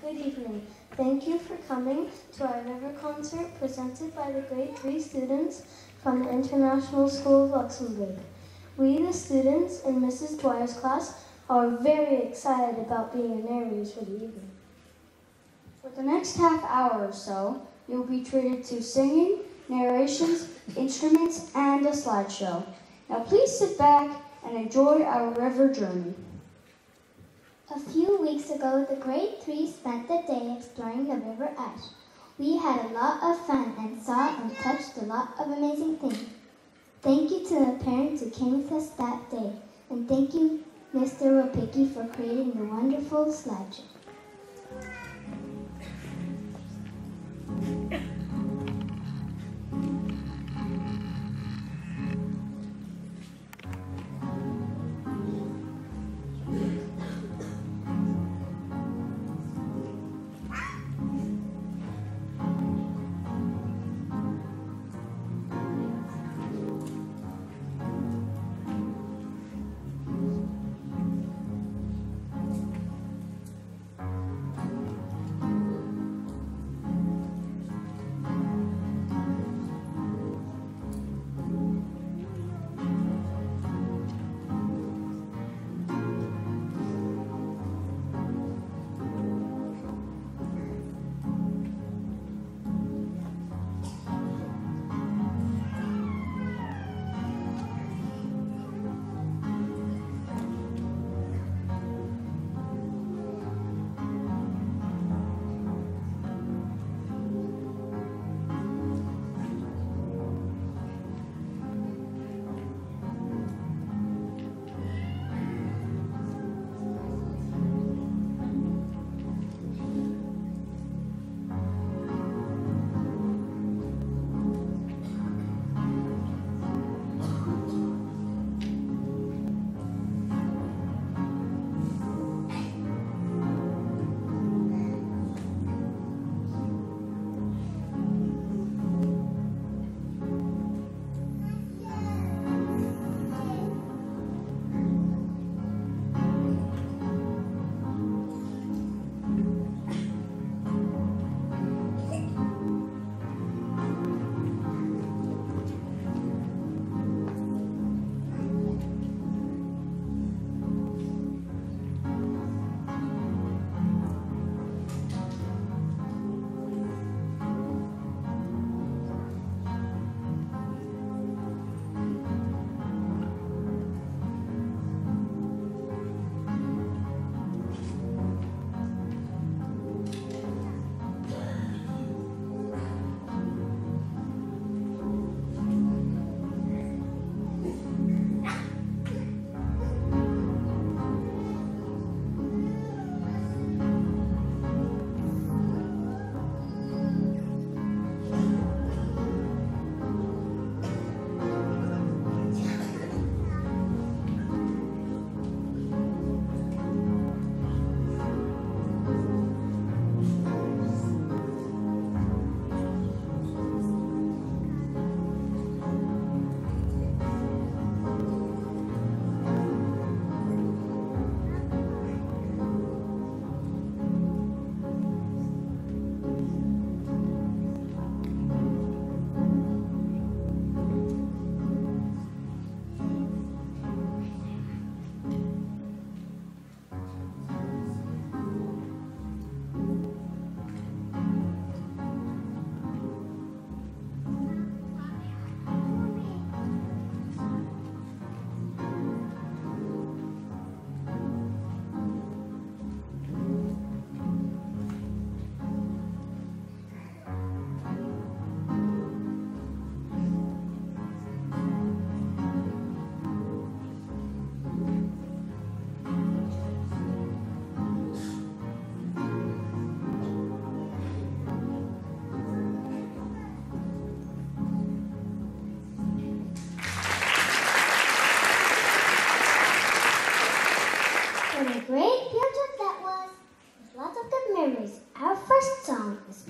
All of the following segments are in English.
Good evening. Thank you for coming to our river concert presented by the grade 3 students from the International School of Luxembourg. We, the students in Mrs. Dwyer's class, are very excited about being your narrators for the evening. For the next half hour or so, you'll be treated to singing, narrations, instruments, and a slideshow. Now please sit back and enjoy our river journey. A few weeks ago, the grade 3 spent the day exploring the River Ash. We had a lot of fun and saw and touched a lot of amazing things. Thank you to the parents who came with us that day, and thank you, Mr. Wapicki, for creating the wonderful slideshow.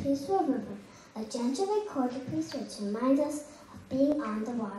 Peaceful River, a gentle recorded piece which reminds us of being on the water.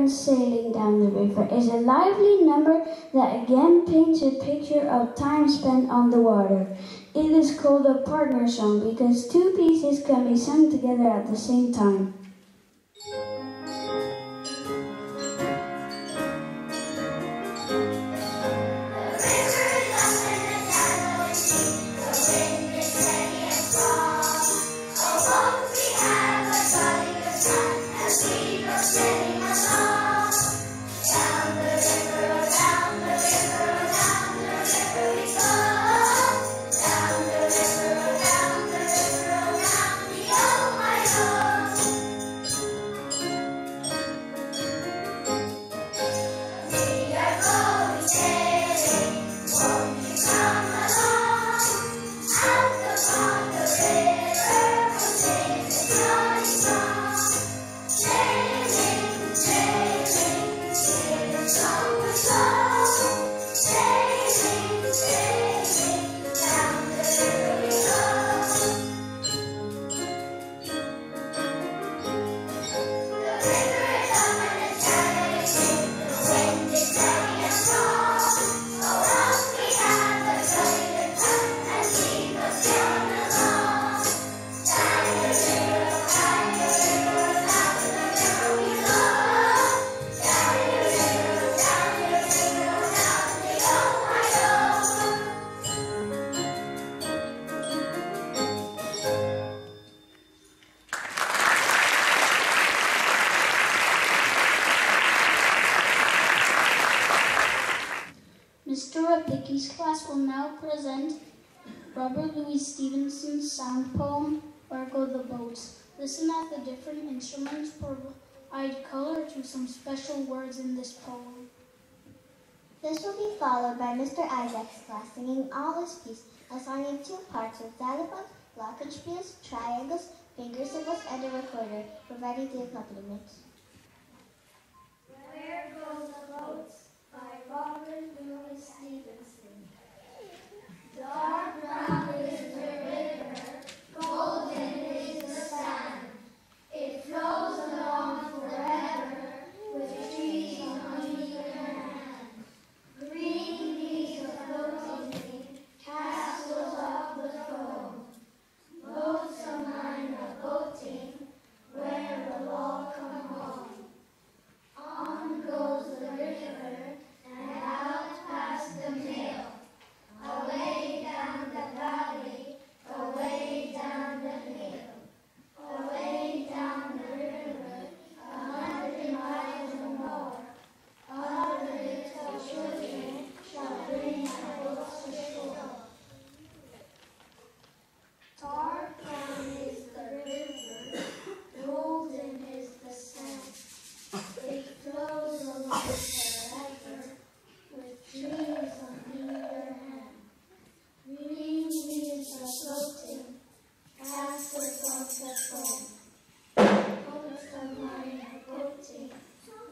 sailing down the river is a lively number that again paints a picture of time spent on the water. It is called a partner song because two pieces can be sung together at the same time. Mr. Rapicki's class will now present Robert Louis Stevenson's sound poem, Where Go the Boats. Listen at the different instruments provide color to some special words in this poem. This will be followed by Mr. Isaac's class singing all his piece, a song in two parts with xylophones, glockenspiels, triangles, finger cymbals, and a recorder, providing the accompaniment. Where Go the Boats by Robert Louis Stevenson. Dark brown is the river, golden is the sand. It flows along forever with trees on either hand. Green leaves are floating, castles of the foam. Boats of mine are boating, where will all come home? On goes the river, and out past the mill. Away down the valley, away down the hill. Away down the river, 100 miles or more. Other little children shall bring my boats ashore. Dark brown is the river, golden is the sand. It flows along forever, with trees on either hand. Green leaves are floating, castles of the foam. Boats of mine are boating,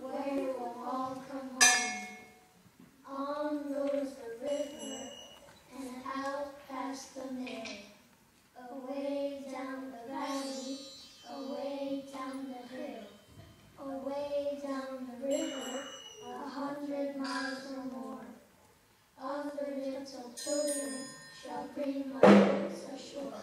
where will all come home? On goes the river, and out past the mill. Away down the valley, away down the hill. Away down the river, 100 miles or more. Other little children shall bring my boats ashore.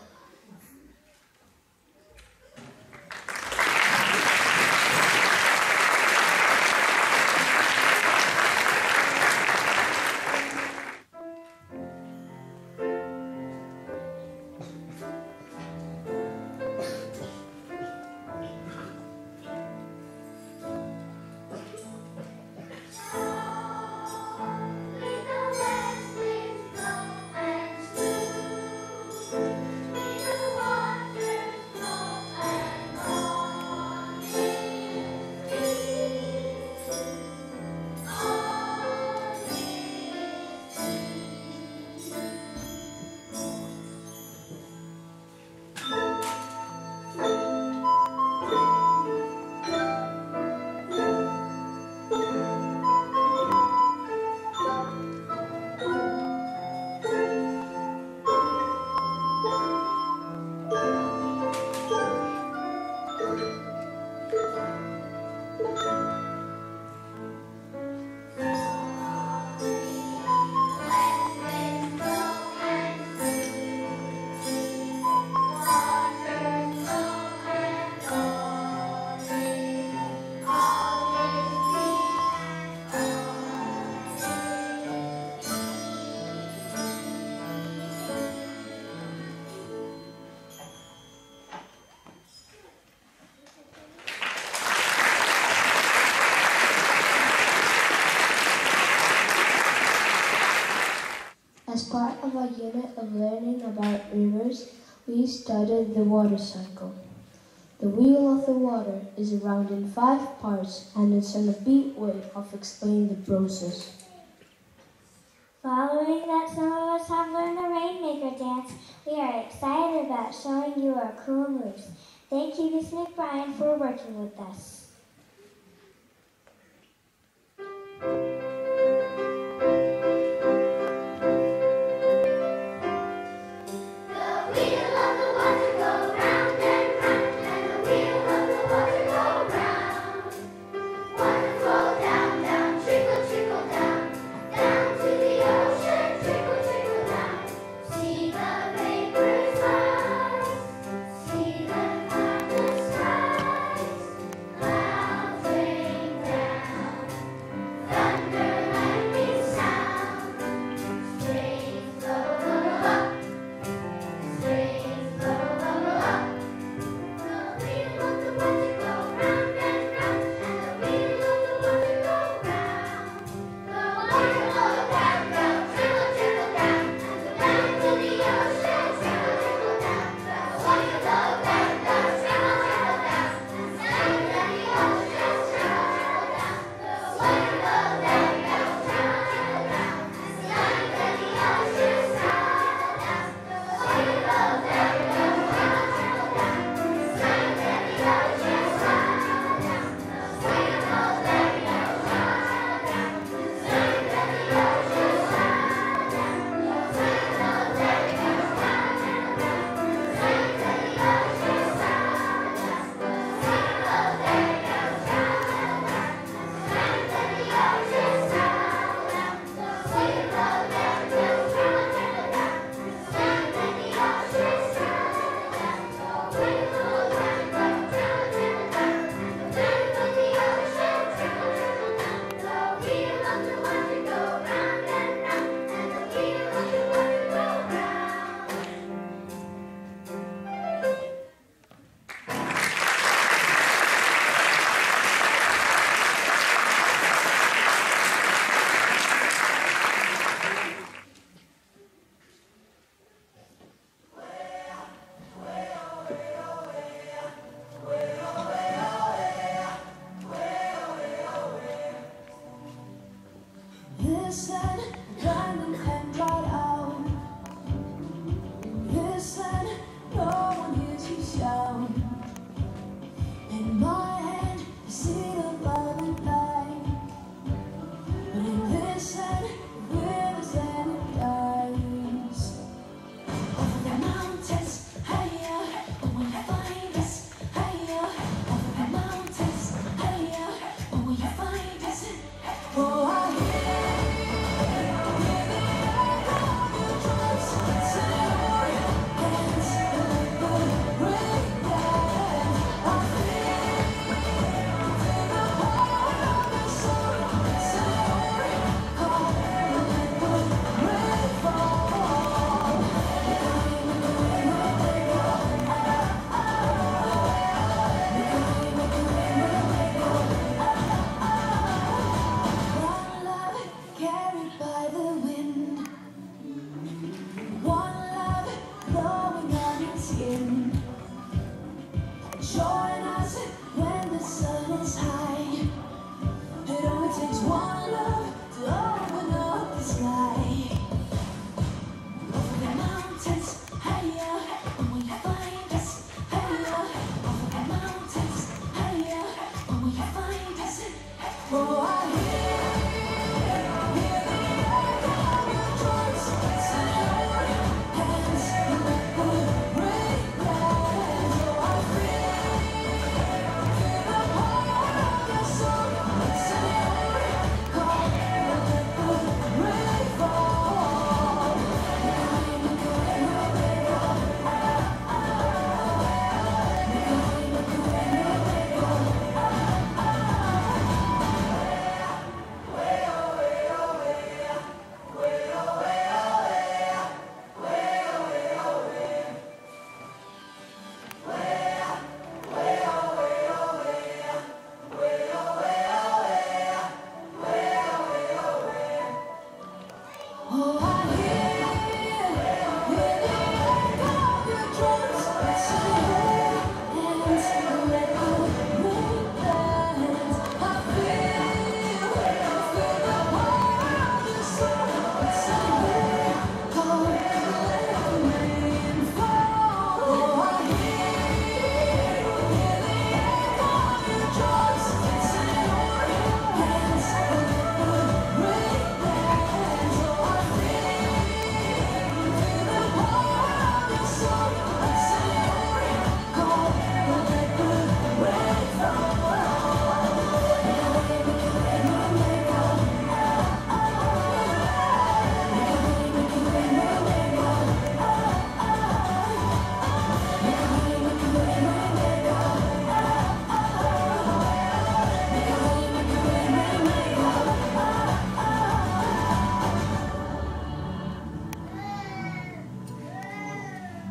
Little west winds blow and smooth. years, we studied the water cycle. The wheel of the water is around in 5 parts, and it's an upbeat way of explaining the process. Following that some of us have learned the Rainmaker dance, we are excited about showing you our cool moves. Thank you, Miss McBride, for working with us.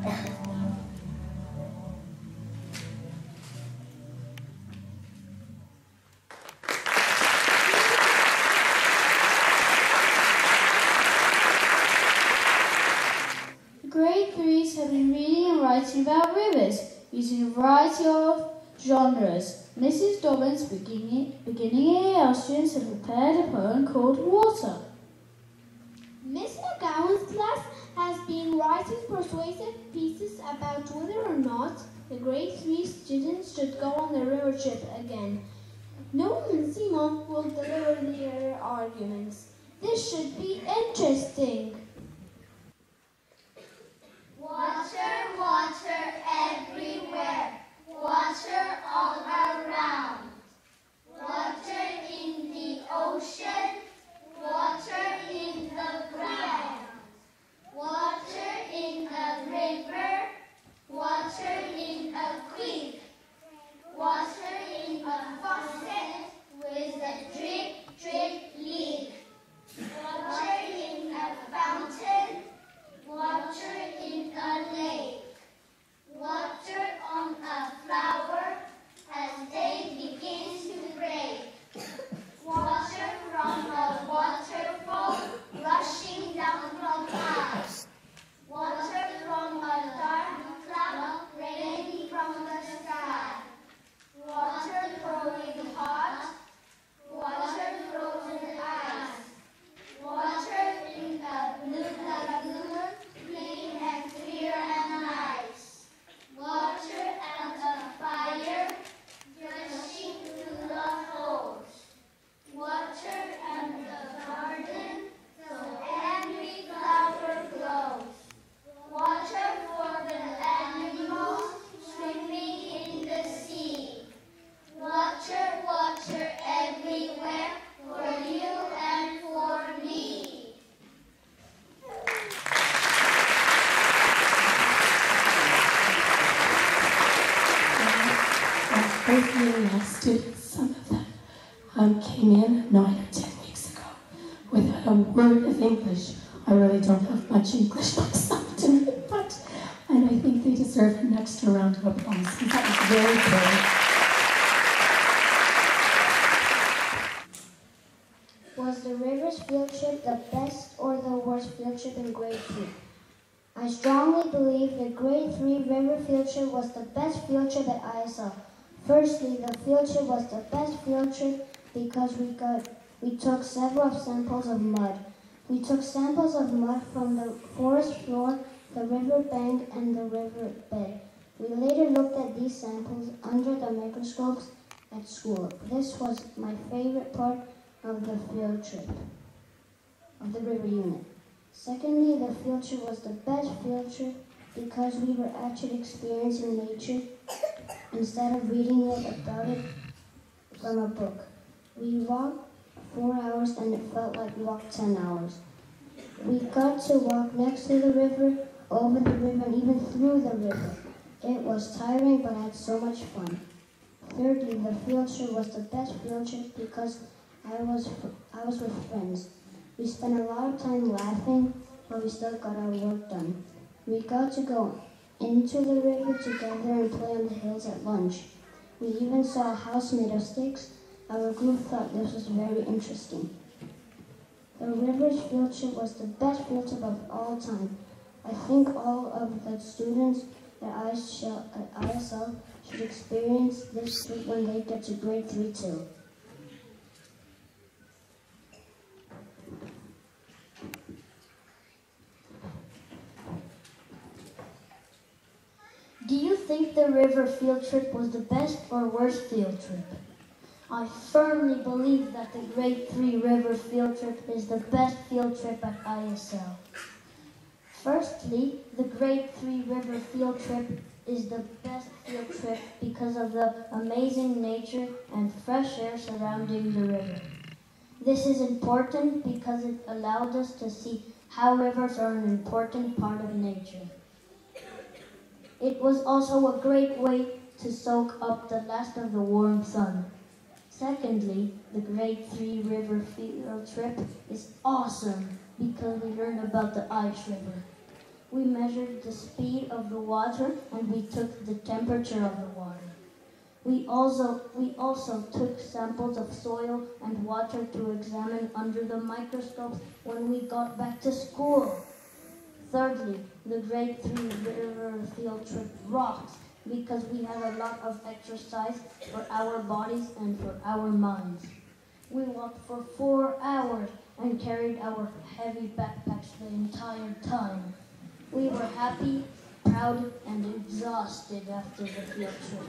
Grade 3s have been reading and writing about rivers, using a variety of genres. Mrs. Dobbins, beginning AL students, have prepared a poem called Water. Miss McGowan's class has been writing persuasive pieces about whether or not the grade 3 students should go on the river trip again. Noam and Simon will deliver their arguments. This should be interesting. Water, water everywhere, water all around. Water in the ocean, water in the ground. Water in a river, water in a creek. Water in a faucet with a drip, drip leak. Water in a fountain, water in a lake. Water on a flower as day begins to break. Water from a waterfall rushing down from high. Water from a dark cloud raining from the sky. Water growing hot. Water frozen ice. Water in a blue lagoon, clean and clear and nice. Water and a fire, gushing through the holes. Water and a garden, so every flower glows. Water for the animals, swimming in the sea. Water, water everywhere, for you and for me. Both really nice students, some of them came in 9 or 10 weeks ago without a word of English. I really don't have much English myself to me, and I think they deserve an extra round of applause because that was very good. Was the rivers field trip the best or the worst field trip in grade 3? I strongly believe the grade 3 river field trip was the best field trip at ISL. Firstly, the field trip was the best field trip because we took several samples of mud. We took samples of mud from the forest floor, the river bank, and the river bed. We later looked at these samples under the microscopes at school. This was my favorite part of the field trip, of the river unit. Secondly, the field trip was the best field trip because we were actually experiencing nature instead of reading about it from a book. We walked 4 hours and it felt like we walked 10 hours. We got to walk next to the river, over the river, and even through the river. It was tiring, but I had so much fun. Thirdly, the field trip was the best field trip because I was with friends. We spent a lot of time laughing, but we still got our work done. We got to go into the river together and play on the hills at lunch. We even saw a house made of sticks. Our group thought this was very interesting. The river's field trip was the best field trip of all time. I think all of the students at ISL should experience this trip when they get to grade 3 too. Do you think the river field trip was the best or worst field trip? I firmly believe that the grade 3 river field trip is the best field trip at ISL. Firstly, the grade 3 river field trip is the best field trip because of the amazing nature and fresh air surrounding the river. This is important because it allowed us to see how rivers are an important part of nature. It was also a great way to soak up the last of the warm sun. Secondly, the grade 3 river field trip is awesome because we learned about the ice river. We measured the speed of the water and we took the temperature of the water. We also took samples of soil and water to examine under the microscope when we got back to school. Thirdly, the grade 3 river field trip rocked because we had a lot of exercise for our bodies and for our minds. We walked for 4 hours and carried our heavy backpacks the entire time. We were happy, proud, and exhausted after the field trip.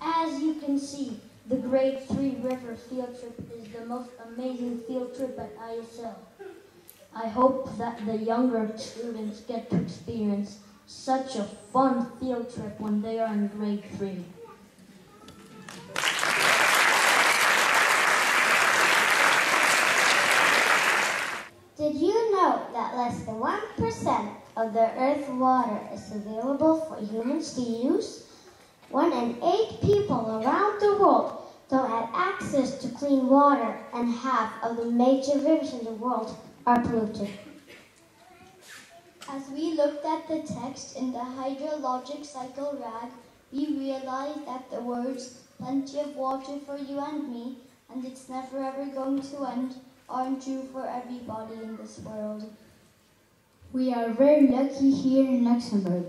As you can see, the grade 3 river field trip is the most amazing field trip at ISL. I hope that the younger students get to experience such a fun field trip when they are in grade 3. Did you know that less than 1% of the Earth's water is available for humans to use? 1 in 8 people around the world don't have access to clean water, and half of the major rivers in the world are polluted. As we looked at the text in the hydrologic cycle rag, we realized that the words, "plenty of water for you and me," and "it's never ever going to end," aren't true for everybody in this world. We are very lucky here in Luxembourg.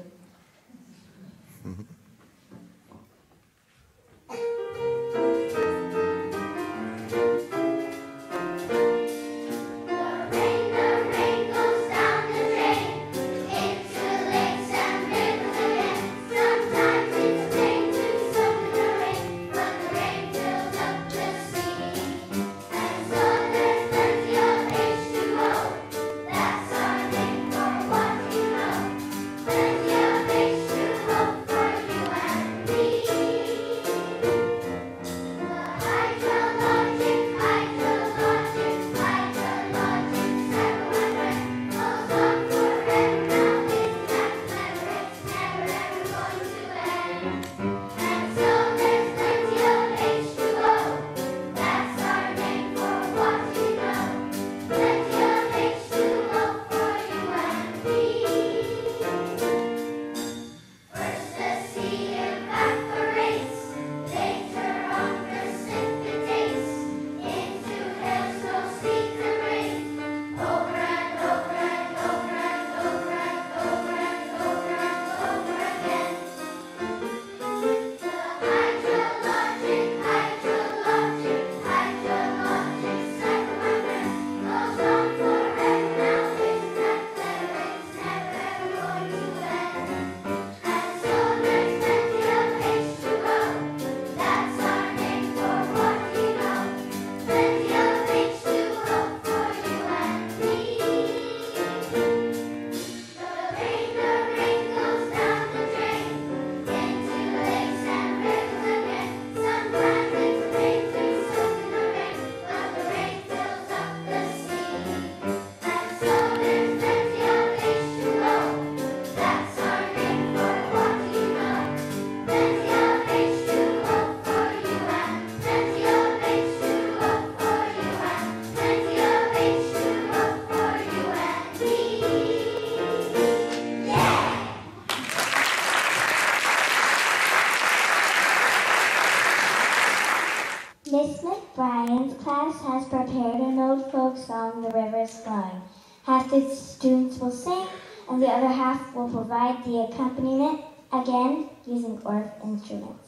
Miss McBrien's class has prepared an old folk song, "The River is Flowing." Half the students will sing, and the other half will provide the accompaniment, again using Orff instruments.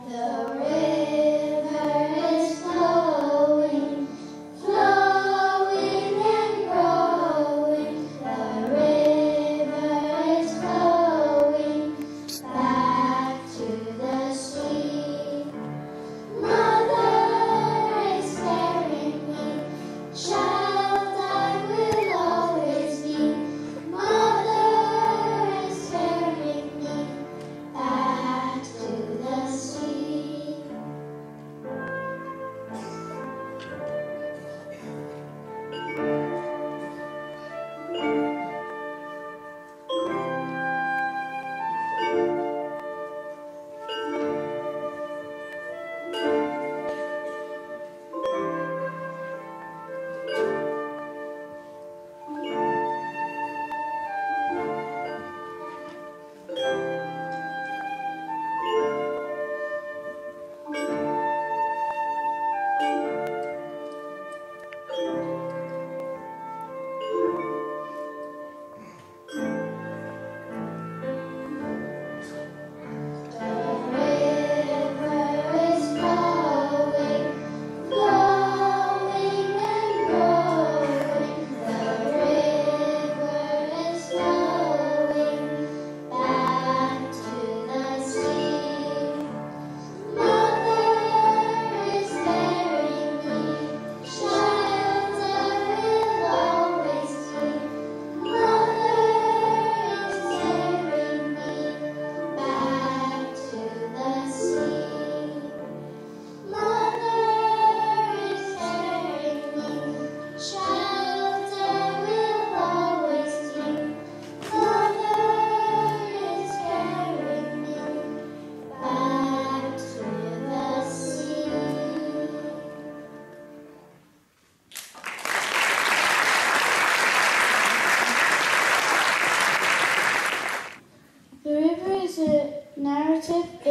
Flowing, the river is flowing.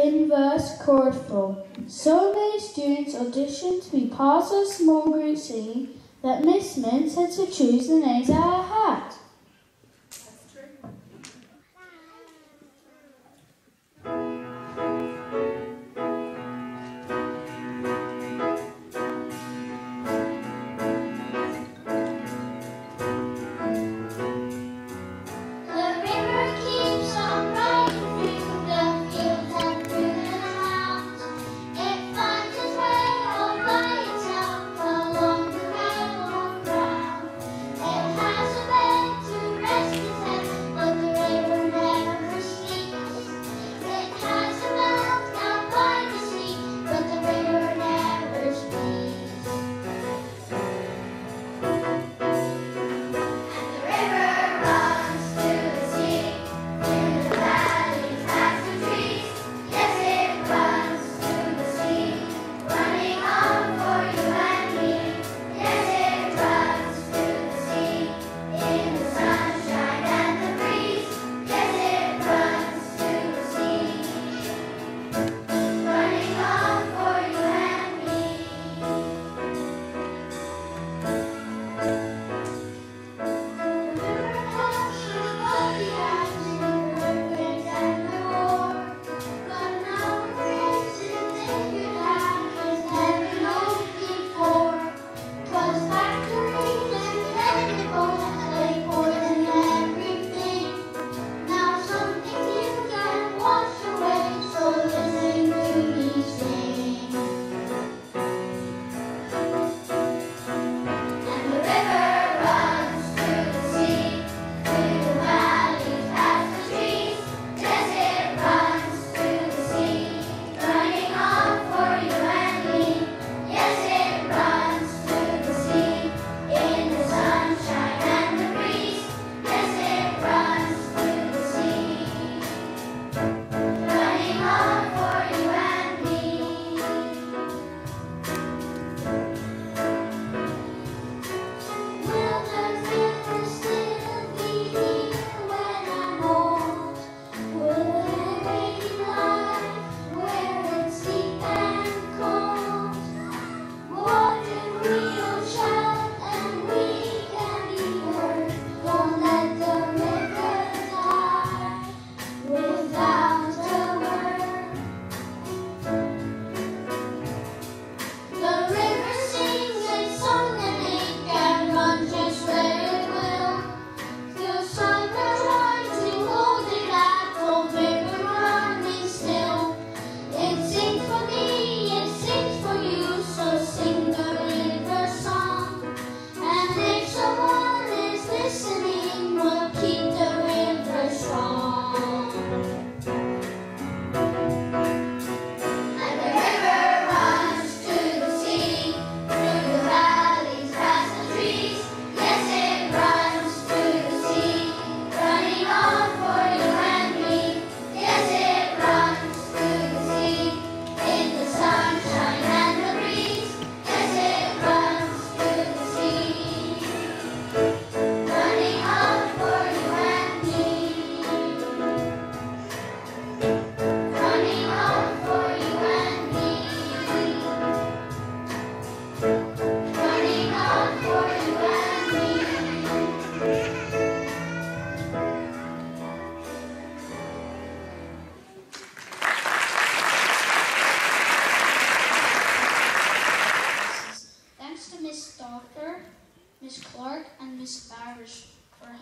inverse chord flow. So many students auditioned to be part of a small group singing that Miss Mintz had to choose the names out of her hat.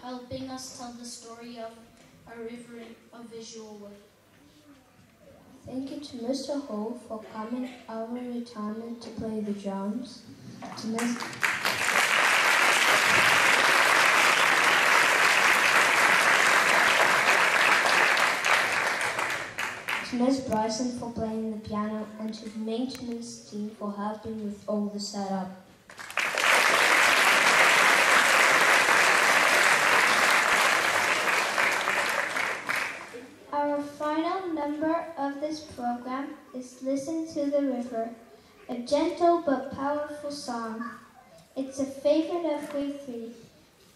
helping us tell the story of a river in a visual way. Thank you to Mr. Ho for coming our retirement to play the drums. To Ms. Bryson for playing the piano, and to the maintenance team for helping with all the setup. Our final number of this program is Listen to the River, a gentle but powerful song. It's a favorite of grade 3.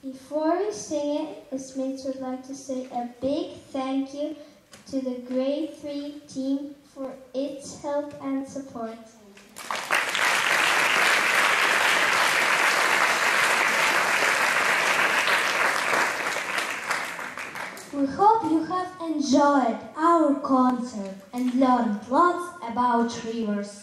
Before we sing it, Ms. Mintz would like to say a big thank you to the grade 3 team for its help and support. We hope you have enjoyed our concert and learned lots about rivers.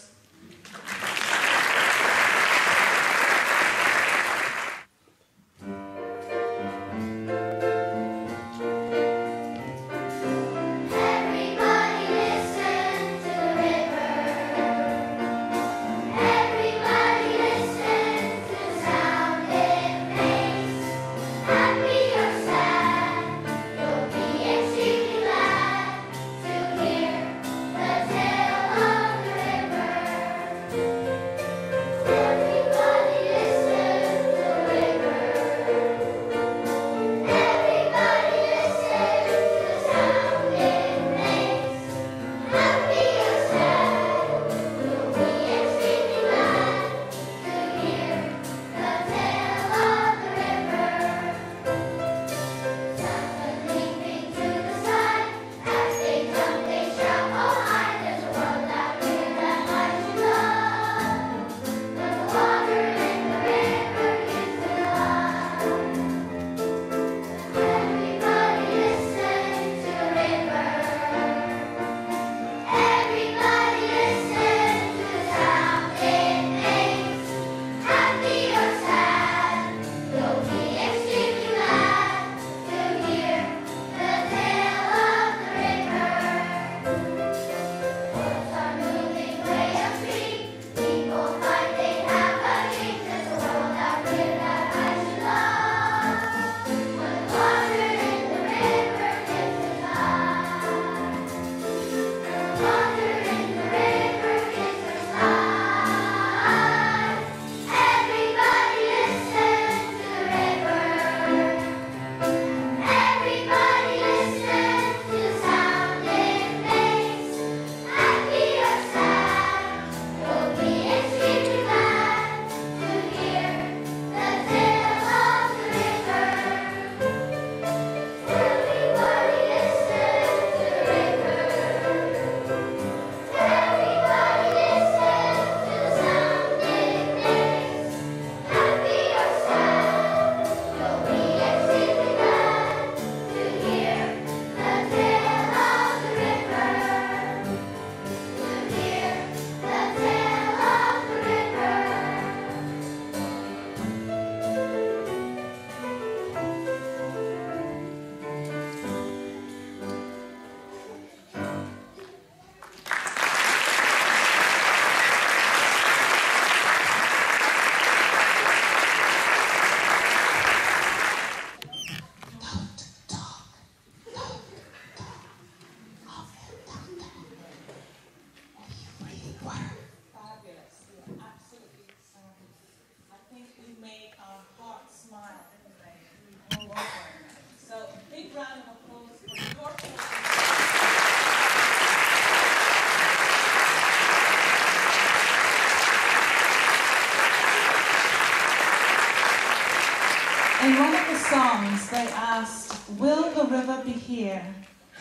In one of the songs, they asked, "Will the river be here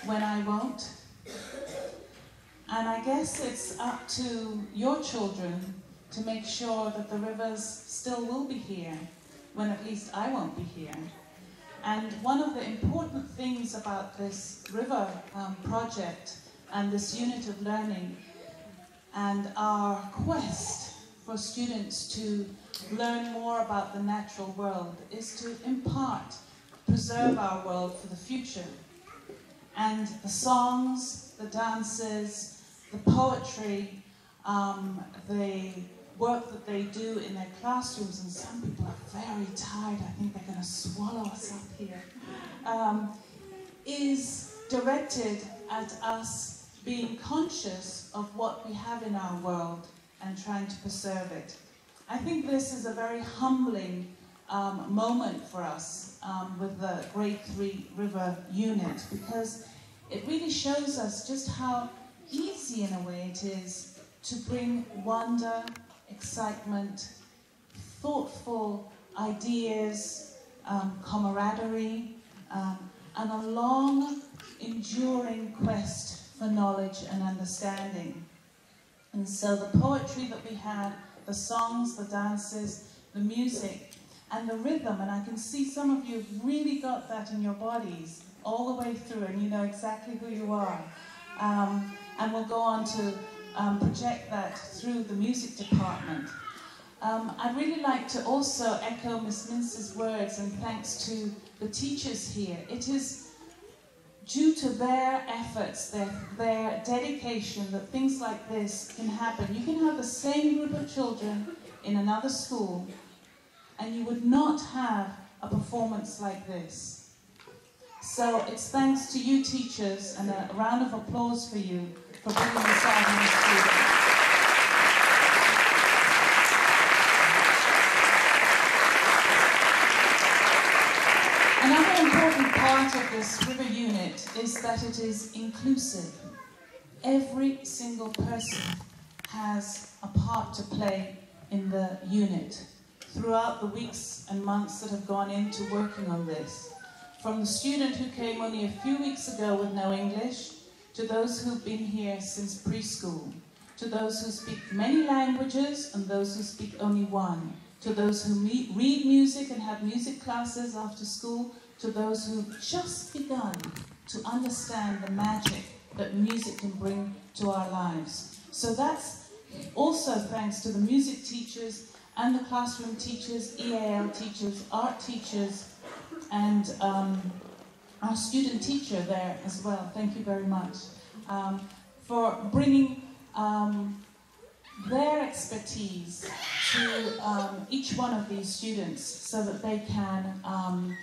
when I won't?" And I guess it's up to your children to make sure that the rivers still will be here when at least I won't be here. And one of the important things about this river project and this unit of learning and our quest for students to learn more about the natural world is to impart, preserve our world for the future. And the songs, the dances, the poetry, the work that they do in their classrooms, and some people are very tired, I think they're going to swallow us up here, is directed at us being conscious of what we have in our world and trying to preserve it. I think this is a very humbling moment for us with the Grade 3 River Unit, because it really shows us just how easy in a way it is to bring wonder, excitement, thoughtful ideas, camaraderie, and a long, enduring quest for knowledge and understanding. And so the poetry that we had, the songs, the dances, the music, and the rhythm, and I can see some of you have really got that in your bodies all the way through, and you know exactly who you are. And we'll go on to project that through the music department. I'd really like to also echo Miss Mince's words, and thanks to the teachers here. It is due to their efforts, their dedication, that things like this can happen. You can have the same group of children in another school, and you would not have a performance like this. So it's thanks to you teachers, and a round of applause for you for bringing this out in the students. Another important part of this river unit is that it is inclusive. Every single person has a part to play in the unit throughout the weeks and months that have gone into working on this. From the student who came only a few weeks ago with no English, to those who've been here since preschool, to those who speak many languages and those who speak only one, to those who read music and have music classes after school, to those who've just begun to understand the magic that music can bring to our lives. So that's also thanks to the music teachers and the classroom teachers, EAL teachers, art teachers, and our student teacher there as well. Thank you very much for bringing their expertise to each one of these students so that they can,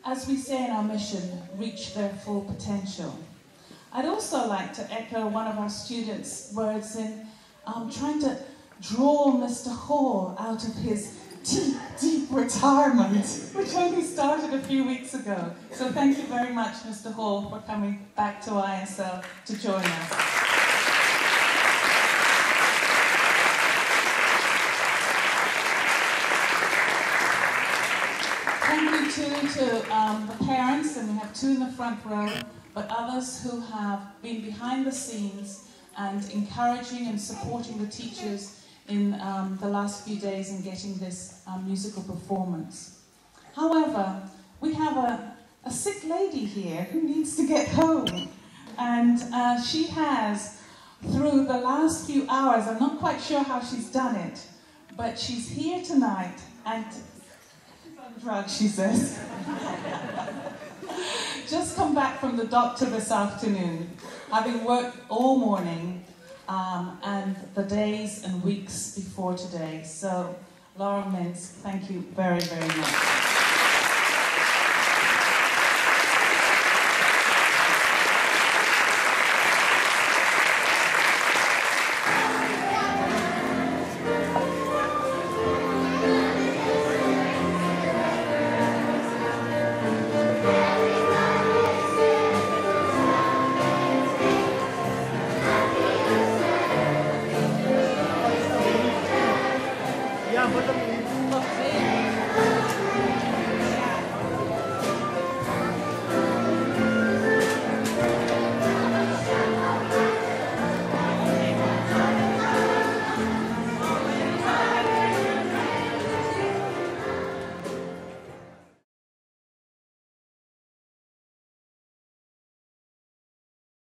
as we say in our mission, reach their full potential. I'd also like to echo one of our students' words in trying to draw Mr. Hall out of his deep, deep retirement, which only started a few weeks ago. So thank you very much, Mr. Hall, for coming back to ISL to join us. Thank you too to the parents, and we have two in the front row, but others who have been behind the scenes and encouraging and supporting the teachers in the last few days in getting this musical performance. However, we have a sick lady here who needs to get home, and she has, through the last few hours, I'm not quite sure how she's done it, but she's here tonight, and she's on drugs, she says. Just come back from the doctor this afternoon, having worked all morning, and the days and weeks before today. So, Laura Mintz, thank you very, very much.